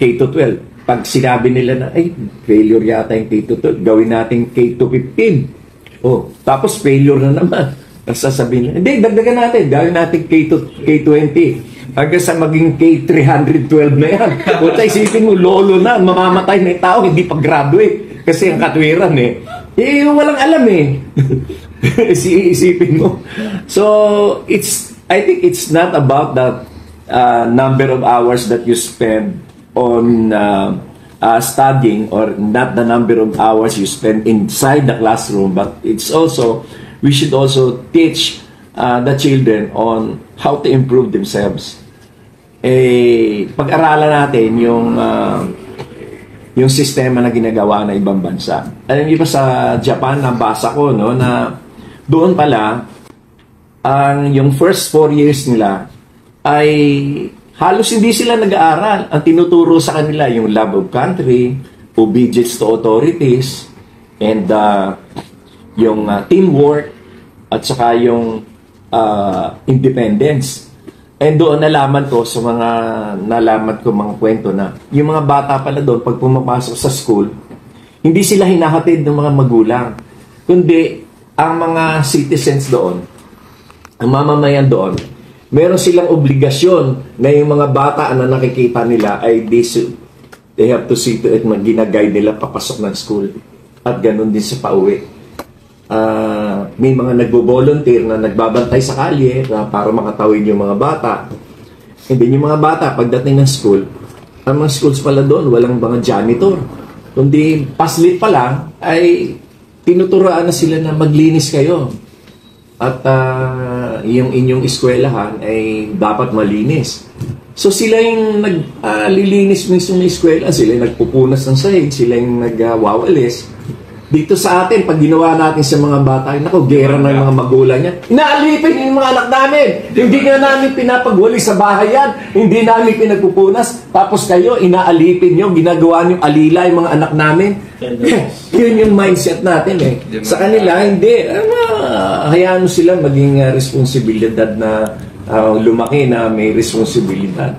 K-12. Pag sinabi nila na, ay, failure yata yung K-12, gawin natin K-15. Oh, tapos failure na naman. Sasabihin nila, hindi, dagdagan natin, gawin natin K-20. Hanggang sa maging K-312 na yan. Kung isipin mo, lolo na, mamamatay na yung tao, hindi pag-graduate. Kasi ang katwiran walang alam Isipin mo. So, I think it's not about the number of hours that you spend on studying, or not the number of hours you spend inside the classroom, but it's also, we should also teach the children on how to improve themselves. Pag-aralan natin yung sistema na ginagawa ng ibang bansa. Alam niyo ba sa Japan, nabasa ko na doon pala yung first 4 years nila ay halos hindi sila nag-aaral. Ang tinuturo sa kanila yung love of country, obedience to authorities, and yung teamwork, at saka yung independence. And doon nalaman ko mga kwento na yung mga bata pala doon, pag pumapasok sa school, hindi sila hinahatid ng mga magulang, kundi ang mga citizens doon, ang mamamayan doon, meron silang obligasyon na yung mga bata na nakikita nila ay they have to see to it na ginaguide nila papasok ng school. At ganun din sa pauwi. May mga nagbo-volunteer na nagbabantay sa kalye para makatawid yung mga bata. And then yung mga bata, pagdating ng school, ang mga schools pala doon, walang mga janitor. Kundi paslit pa lang, ay tinuturoan na sila na maglinis kayo. At yung inyong eskwelahan ay dapat malinis. So sila yung naglilinis mismo ng eskwela, sila yung nagpupunas ng sahig, sila yung nagwawalis. Dito sa atin, pag ginawa natin sa mga bata, naku, gera ng mga magulang niya. Inaalipin yung mga anak namin. Hindi nga namin pinapagwali sa bahay yan. Hindi namin pinagpupunas. Tapos kayo, inaalipin nyo, ginagawa nyo alila yung mga anak namin. Yun yung mindset natin Sa kanila, hindi. Hayaan mo sila maging responsibilidad na lumaki na may responsibilidad.